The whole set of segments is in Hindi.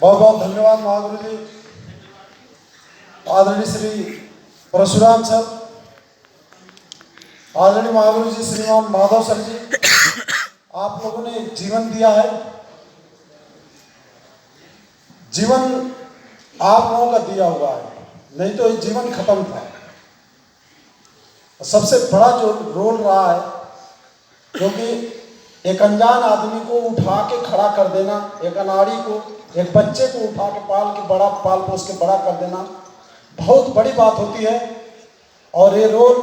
बहुत बहुत धन्यवाद महागुरु जी, आदरणीय श्री परशुराम सर, आदरणीय महागुरु जी श्रीमान माधव सर जी, आप लोगों ने एक जीवन दिया है। जीवन आप लोगों का दिया हुआ है, नहीं तो ये जीवन खत्म था। सबसे बड़ा जो रोल रहा है, क्योंकि एक अनजान आदमी को उठा के खड़ा कर देना, एक अनाड़ी को, एक बच्चे को उठा के पाल पोस के बड़ा कर देना बहुत बड़ी बात होती है। और ये रोल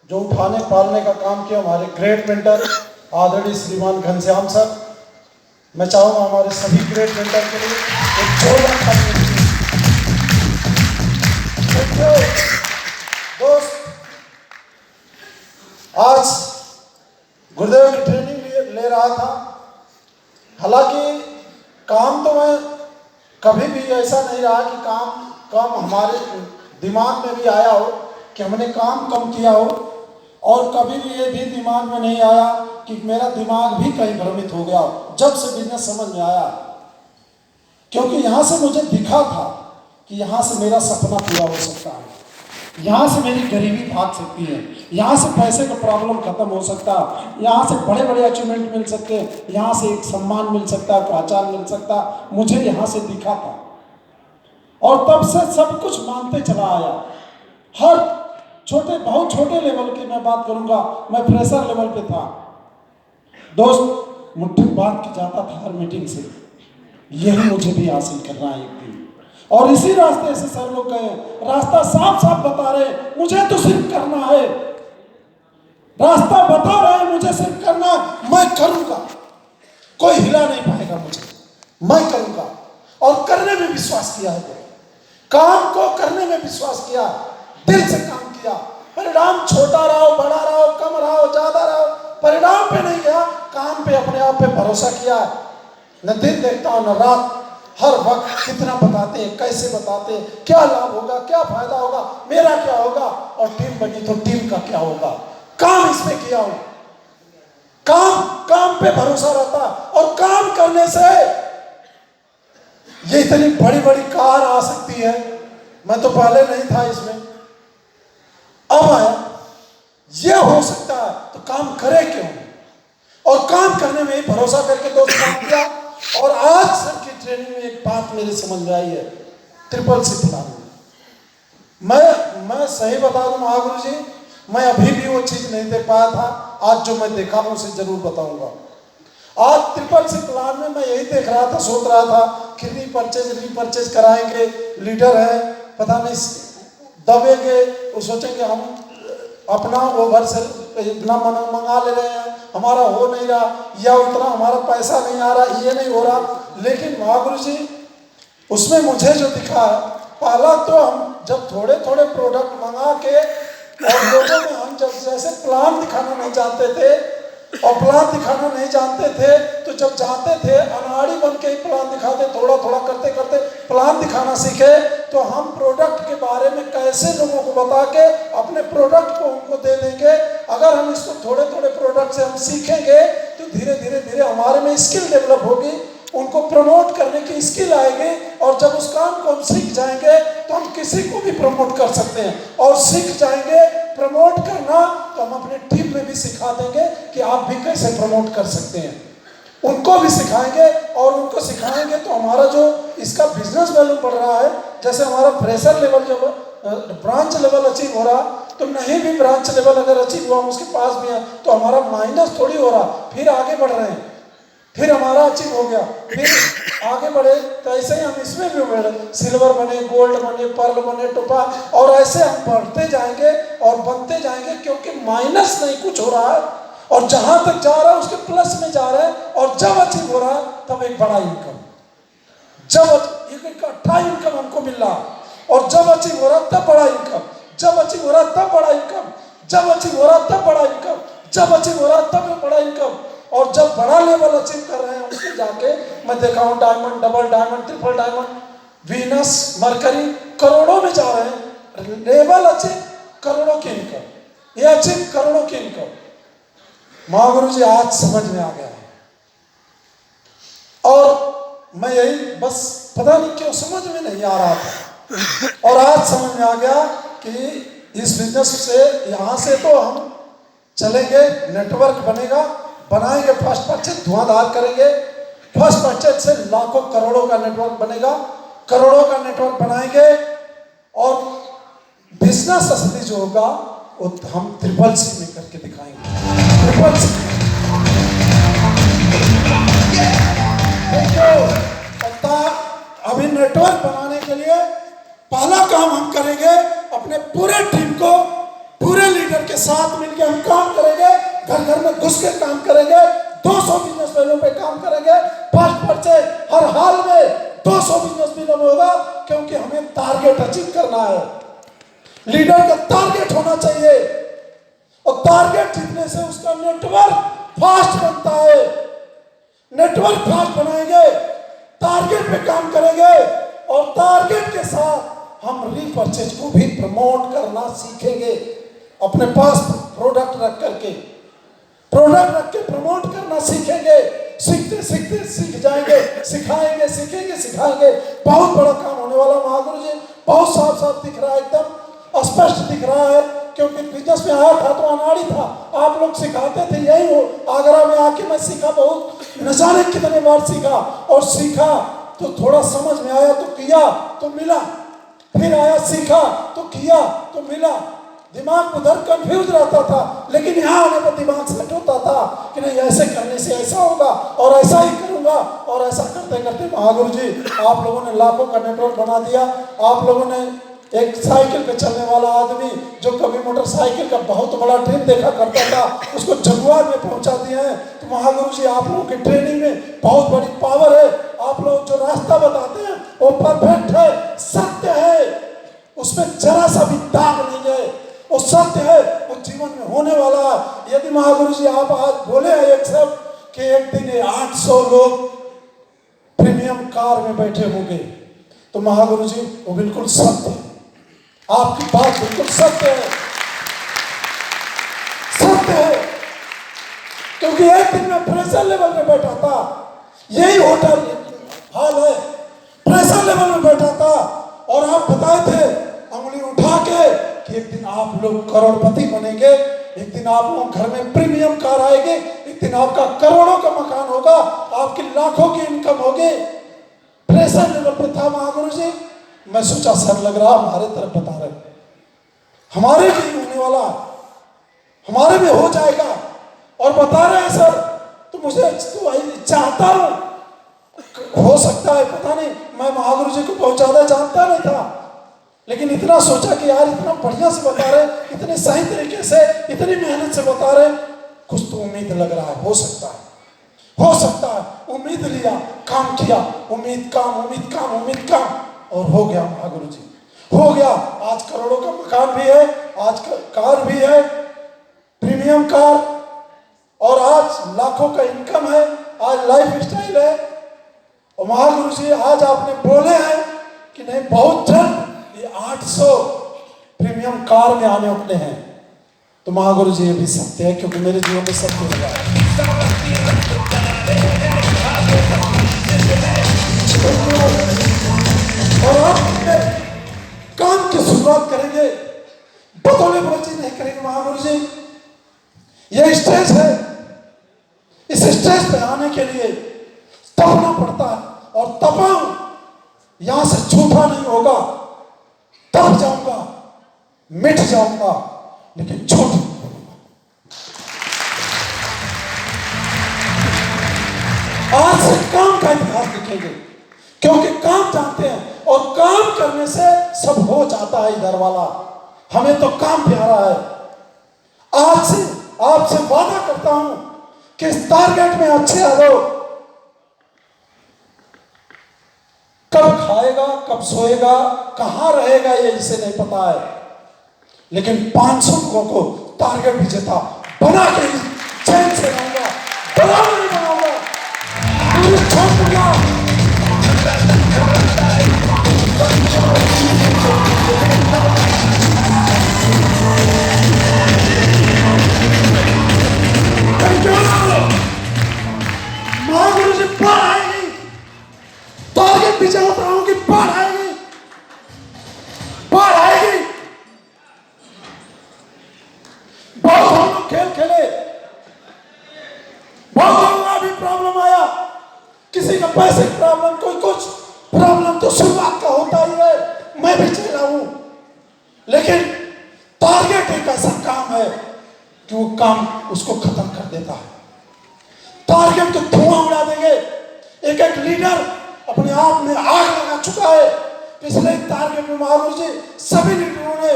जो उठाने पालने का काम किया हमारे ग्रेट मेंटर आदरणीय श्रीमान घनश्याम सर, मैं चाहूँगा हमारे सभी ग्रेट मेंटर के लिए एक जोरदार ताली। दोस्त, आज गुरुदेव की ट्रेनिंग ले रहा था। हालांकि काम तो मैं कभी भी ऐसा नहीं रहा कि काम हमारे दिमाग में भी आया हो कि हमने काम कम किया हो, और कभी भी ये भी दिमाग में नहीं आया कि मेरा दिमाग भी कहीं भ्रमित हो गया हो जब से बिजनेस समझ में आया। क्योंकि यहाँ से मुझे दिखा था कि यहाँ से मेरा सपना पूरा हो सकता है, यहाँ से मेरी गरीबी भाग सकती है, यहाँ से पैसे का प्रॉब्लम खत्म हो सकता है, यहाँ से बड़े बड़े अचीवमेंट मिल सकते हैं, यहाँ से एक सम्मान मिल सकता है, पहचान मिल सकता, मुझे यहाँ से दिखा था। और तब से सब कुछ मानते चला आया। हर बहुत छोटे लेवल की मैं बात करूंगा, मैं फ्रेशर लेवल पे था दोस्त, मुट्ठी बांध के जाता था हर मीटिंग से, यही मुझे भी हासिल करना है एक दिन। और इसी रास्ते से सर लोग गए, रास्ता साफ साफ बता रहे, मुझे तो सिर्फ करना है, रास्ता बता रहे हैं, मुझे सिर्फ करना, मैं करूंगा, कोई हिला नहीं पाएगा मुझे, मैं करूंगा। और करने में विश्वास किया है, काम को करने में विश्वास किया, दिल से काम किया। परिणाम छोटा रहो, बड़ा रहो, कम रहो, ज्यादा रहो, परिणाम पे नहीं गया, काम पे अपने आप पे भरोसा किया है। न दिन देखता हूं न रात, हर वक्त कितना बताते हैं, कैसे बताते हैं, क्या लाभ होगा, क्या फायदा होगा, मेरा क्या होगा, और टीम बनी तो टीम का क्या होगा। काम इसमें किया हूं, काम पे भरोसा रहता, और काम करने से ये इतनी बड़ी बड़ी कार आ सकती है। मैं तो पहले नहीं था इसमें, अब आया, ये हो सकता है, तो काम करे क्यों। और काम करने में ही भरोसा करके दोस्त काम किया। और आज सर की ट्रेनिंग में एक बात मेरे समझ में आई है, ट्रिपल सी प्लान। मैं सही बता दूं महागुरु जी, मैं अभी भी वो चीज नहीं देख पाया था, आज जो मैं देखा हूं उसे जरूर बताऊंगा। आज ट्रिपल सी प्लान में मैं यही देख रहा था, सोच रहा था कि रीपरचेज कराएंगे, लीडर है, पता नहीं दबेंगे, वो सोचेंगे हम अपना ओवर से इतना मंगा ले रहे हैं, हमारा हो नहीं रहा, या उतना हमारा पैसा नहीं आ रहा, ये नहीं हो रहा। लेकिन महागुरु जी उसमें मुझे जो दिखा है, पहला तो हम जब थोड़े थोड़े प्रोडक्ट मंगा के, और लोगों में हम जब जैसे प्लान दिखाना नहीं जानते थे, और प्लान दिखाना नहीं जानते थे, तो जब जाते थे अनाड़ी बन के ही प्लान दिखाते, थोड़ा थोड़ा करते करते प्लान दिखाना सीखे, तो हम प्रोडक्ट के बारे में कैसे लोगों को बता के अपने प्रोडक्ट को उनको दे देंगे। अगर हम इसको थोड़े थोड़े प्रोडक्ट से हम सीखेंगे, तो धीरे धीरे हमारे में स्किल डेवलप होगी, उनको प्रमोट करने की स्किल आएगी, और जब उस काम को हम सीख जाएंगे तो हम किसी को भी प्रमोट कर सकते हैं। और सीख जाएंगे प्रमोट करना, तो हम अपने टीम में भी सिखा देंगे कि आप भी कैसे प्रमोट कर सकते हैं, उनको भी सिखाएंगे। और उनको सिखाएंगे तो हमारा जो इसका बिजनेस वैल्यू बढ़ रहा है, जैसे हमारा फ्रेशर लेवल जब ब्रांच लेवल अचीव हो रहा, तो नहीं भी ब्रांच लेवल अगर अचीव हुआ उसके पास भी है, तो हमारा माइनस थोड़ी हो रहा, फिर आगे बढ़ रहे हैं, फिर हमारा अचीव हो गया, फिर आगे बढ़े। तो ऐसे ही हम इसमें भी बढ़े, सिल्वर बने, गोल्ड बने, पर्ल बने, टोपा, और ऐसे हम बढ़ते जाएंगे और बनते जाएंगे, क्योंकि माइनस नहीं कुछ हो रहा है, और जहां तक जा रहा है उसके प्लस में जा रहा है। और जब अचीव हो रहा है तब एक बड़ा इनकम, जब एक इकट्ठा इनकम हमको मिल रहा, और जब अचीव हो रहा तब बड़ा इनकम, जब अचीव हो रहा तब बड़ा इनकम, जब अचीव हो रहा तब बड़ा इनकम, जब अचीव हो रहा तब बड़ा इनकम। और जब बड़ा लेवल अचीव कर रहे हैं उसके जाके मैं देखा हूं diamond, double diamond, triple diamond, Venus, mercury, करोड़ों में जा रहे हैं। लेवल अचीव, करोड़ों की इनकम, ये अचीव करोड़ों की इनकम। महागुरु जी आज समझ में आ गया है, और मैं यही बस पता नहीं क्यों समझ में नहीं आ रहा था। और आज समझ में आ गया कि इस बिजनेस से यहाँ से तो हम चलेंगे, नेटवर्क बनेगा, बनाएंगे, फर्स्ट परचेज धुआंधार करेंगे, फर्स्ट परचेज से लाखों करोड़ों का नेटवर्क बनेगा, करोड़ों का नेटवर्क बनाएंगे और बिजनेस असली जो होगा वो हम ट्रिपल सी में करके दिखाएंगे। ट्रिपल सी अभी नेटवर्क बनाने के लिए पहला काम हम करेंगे, अपने पूरे टीम को, पूरे लीडर के साथ मिलकर हम काम करेंगे, घर घर में घुस के काम करेंगे, 200 बिजनेस मैनों पे काम करेंगे। फर्स्ट परचेज हर हाल में 200 बिजनेस मैनों में होगा, क्योंकि हमें टारगेट अचीव करना है। लीडर का टारगेट होना चाहिए और टारगेट जीतने से उसका नेटवर्क फास्ट बनता है। नेटवर्क फास्ट बनाएंगे, टारगेट पे काम करेंगे और टारगेट के साथ हम रीपरचेज को भी प्रमोट करना सीखेंगे। अपने पास प्रोडक्ट रख करके प्रमोट करना सीखेंगे। सीखते सीखते सीख जाएंगे, सिखाएंगे, सीखेंगे, सिखाएंगे। बहुत बड़ा काम होने वाला महागुरु जी। बहुत साफ साफ दिख रहा है, एकदम स्पष्ट दिख रहा है, क्योंकि बिजनेस में आया था तो अनाड़ी था। आप लोग सिखाते थे, यही हो आगरा में आके मैं सीखा, बहुत न जाने कितने बार सीखा और सीखा तो थोड़ा समझ में आया तो किया तो मिला, फिर आया सीखा तो किया तो मिला। दिमाग उधर कंफ्यूज रहता था, लेकिन यहाँ आने पर दिमाग सेट होता था कि नहीं, ऐसे करने से ऐसा होगा और ऐसा ही करूँगा। और ऐसा करते करते महागुरु जी आप लोगों ने लाखों का नेटवर्क बना दिया। आप लोगों ने एक साइकिल पे चलने वाला आदमी जो कभी मोटरसाइकिल का बहुत बड़ा ड्रीम देखा करता था, उसको जगुआर में पहुंचा दिए हैं। तो महागुरु जी आप लोगों की ट्रेनिंग में बहुत बड़ी पावर है। आप लोग जो रास्ता बताते हैं वो परफेक्ट है, सत्य है, उसमें जरा सा भी दाग नहीं है, वो सत्य है, वो जीवन में होने वाला है। यदि महागुरु जी आप आज बोले हैं एक शब्द कि एक दिन 800 लोग प्रीमियम कार में बैठे होंगे, तो महागुरु जी वो बिल्कुल सत्य है। आपकी बात बिल्कुल सत्य है, सत्य है। क्योंकि एक दिन मैं प्रेशर लेवल में बैठा था, यही होटल हाल है, प्रेशर लेवल में बैठा था और आप बताए थे उंगली उठा के कि एक दिन आप लोग करोड़पति बनेंगे, एक दिन आप लोग घर में प्रीमियम कार आएगी, एक दिन आपका करोड़ों का मकान होगा, आपकी लाखों की इनकम होगी। प्रेशर लेवल पे था महागुरु जी। मैं सोचा सर लग रहा हमारे तरफ बता रहे, हमारे भी होने वाला, हमारे में हो जाएगा और बता रहे हैं सर। तो मुझे तो चाहता हूं, हो सकता है पता नहीं, मैं महागुरु जी को बहुत ज्यादा जानता नहीं था, लेकिन इतना सोचा कि यार इतना बढ़िया से बता रहे, इतने सही तरीके से, इतनी मेहनत से बता रहे, कुछ तो उम्मीद लग रहा है, हो सकता है, हो सकता है। उम्मीद लिया, काम किया, उम्मीद काम, उम्मीद काम, उम्मीद काम, और हो गया महागुरु जी, हो गया। आज करोड़ों का मकान भी है, आज कार भी है, प्रीमियम कार, और आज लाखों का इनकम है, आज लाइफ स्टाइल है। और महागुरु जी आज आपने बोले हैं कि नहीं बहुत जल्द ये 800 प्रीमियम कार में आने अपने हैं। तो महागुरु जी ये भी सत्य है, क्योंकि मेरे जीवन में सत्य हो गया है। और आप काम की शुरुआत करेंगे, बतौले बातचीत नहीं करेंगे महागुरु जी। ये स्टेज है, इस स्टेज पे आने के लिए तपना पड़ता है, और तपाऊं यहां से झूठा नहीं होगा, तप जाऊंगा, मिट जाऊंगा, लेकिन झूठ नहीं होगा। आज से काम का इतिहास लिखेंगे, क्योंकि काम जानते हैं और काम करने से सब हो जाता है। इधर वाला हमें तो काम प्यारा है। आज से आपसे वादा करता हूं कि इस टारगेट में अच्छे आ जाओ। कब खाएगा, कब सोएगा, कहां रहेगा, ये इसे नहीं पता है, लेकिन 500 लोगों को टारगेट भी देता बना के ही चैन से रहूंगा, बना नहीं बनाऊंगा, छोड़ दूंगा। महागुरु जी पर आएगी, टारगेट भी चाहता हूं, किसी का पैसे की प्रॉब्लम, कोई कुछ प्रॉब्लम तो शुरुआत का होता ही है, मैं भी चला हूं। लेकिन टारगेट एक ऐसा काम है कि वो काम उसको खत्म कर देता है। टारगेट तो धुआं उड़ा देंगे। एक एक लीडर अपने आप में आग लगा चुका है। पिछले टारगेट में महागुरु जी सभी लीडरों ने,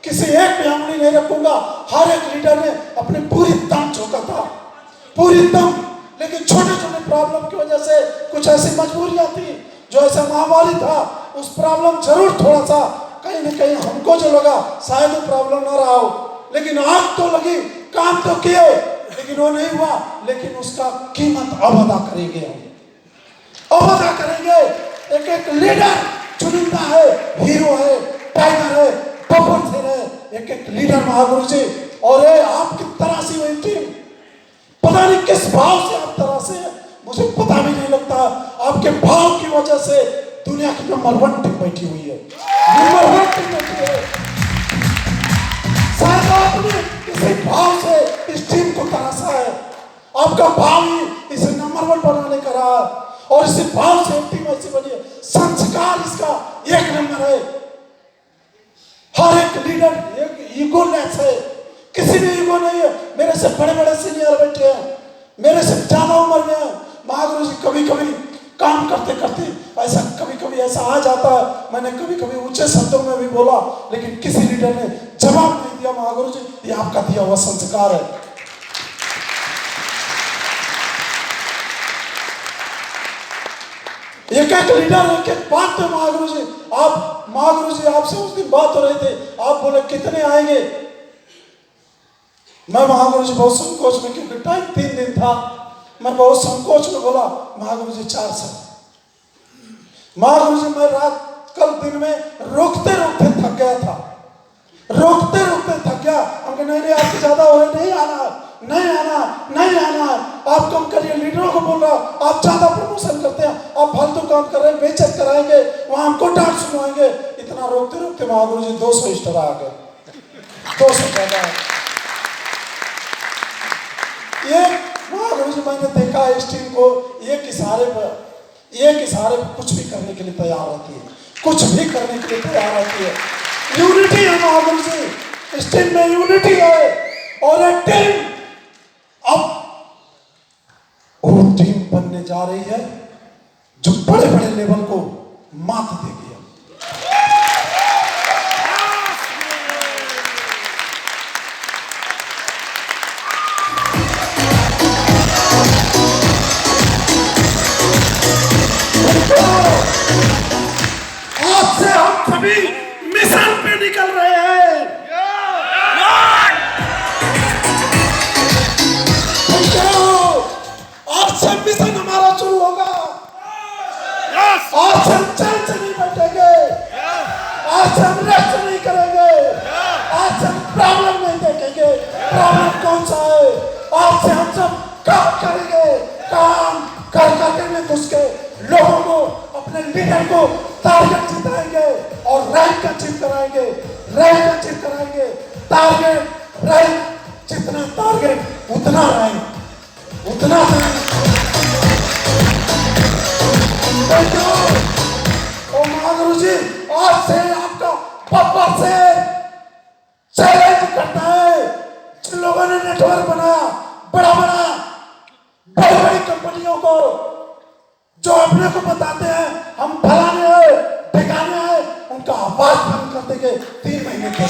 किसी एक पे उंगली नहीं रखूंगा, हर एक लीडर ने अपनी पूरी दम झोंका था, पूरी दम। लेकिन छोटे छोटे प्रॉब्लम की वजह से कुछ ऐसी मजबूरियां थी, जो ऐसा महामारी था, उस प्रॉब्लम जरूर थोड़ा सा कहीं ना कहीं हमको जो लगा शायद वो प्रॉब्लम ना रहा हो, लेकिन आग तो लगी, काम तो किए, लेकिन वो नहीं हुआ। लेकिन उसका कीमत अब अदा करेंगे हम, अब अदा करेंगे। एक एक लीडर चुनिंदा है, हीरो है, टाइगर है, पवन सिंह है, एक एक लीडर महागुरु जी। और ये आपकी तराशी हुई टीम, पता नहीं किस भाव से आप तराशे हैं, मुझे पता भी नहीं लगता। आपके भाव की वजह से दुनिया की नंबर 1 टीम बैठी हुई है, नंबर 1 टीम बैठी है। शायद आपने इसी भाव से इस टीम को तराशा है, आपका भाव ही इसे नंबर 1 बनाने का रहा, और इसी भाव से टीम ऐसी बनी है। संस्कार इसका 1 नंबर है। हर एक लीडर एक ईगो लेस है, किसी में ईगो नहीं है। मेरे से बड़े बड़े सीनियर बैठे हैं, मेरे से ज्यादा उम्र में है। महागुरु जी कभी कभी काम करते करते ऐसा कभी कभी ऐसा आ जाता है, मैंने कभी कभी ऊंचे शब्दों में भी बोला, लेकिन किसी लीडर ने जवाब नहीं दिया। महागुरु जी ये आपका दिया हुआ संस्कार है। एक एक लीडर एक एक बात पे महागुरु जी, आप महागुरु जी आपसे उस दिन बात हो रही थी, आप बोले कितने आएंगे। मैं महागुरु जी बहुत संकोच में, क्योंकि टाइम 3 दिन था, मैं बहुत संकोच में बोला महागुरु जी 400। महागुरु जी मैं रात कल दिन में रोकते रोकते थक गया था, रोकते रोकते थक गया। हम कहे नहीं आपसे ज्यादा हो रहे, नहीं आना, नहीं आना, नहीं आना, आप कम करिए। लीडरों को बोल रहा आप ज्यादा प्रमोशन करते हैं, आप फालतू काम कर रहे हैं, बेइज्जत कराएंगे, वहां हमको डांट सुनवाएंगे। इतना रोकते रोकते महागुरु जी 200 स्टार आ गए, 200 ज्यादा। ये महागुरु जी मैंने देखा इस टीम को एक इशारे पर कुछ भी करने के लिए तैयार रहती है, कुछ भी करने के लिए तैयार रहती है। यूनिटी है महागुरु जी, इस टीम में यूनिटी है। और एक टीम अब वो टीम बनने जा रही है जो बड़े बड़े लेवल को मात देगी। आज से हम सभी मिशन पे निकल रहे हैं। आज से मिशन हमारा शुरू होगा। आज से हम चैन से नहीं बैठेंगे, आज से हम रेस्ट नहीं करेंगे, आज से हम प्रॉब्लम नहीं देखेंगे। प्रॉब्लम कौन सा है? आज से हम सब काम करेंगे, काम कर करके में घुस के लोगों को, अपने लीडर को टारगेट जिताएंगे और रैंक अचीव कराएंगे, रैंक अचीव कराएंगे। टारगेट रैंक, जितना टारगेट उतना रैंक, उतना रैंक। ओ महागुरु जी आज से आपका पापा से चैलेंज करता है। जिन लोगों ने नेटवर्क बनाया, बड़ा बड़ा बड़ी बड़ी कंपनियों को, जो अपने को बताते हैं हम फलाने हैं, ठिकाने हैं, उनका आवाज बंद कर देंगे 3 महीने के।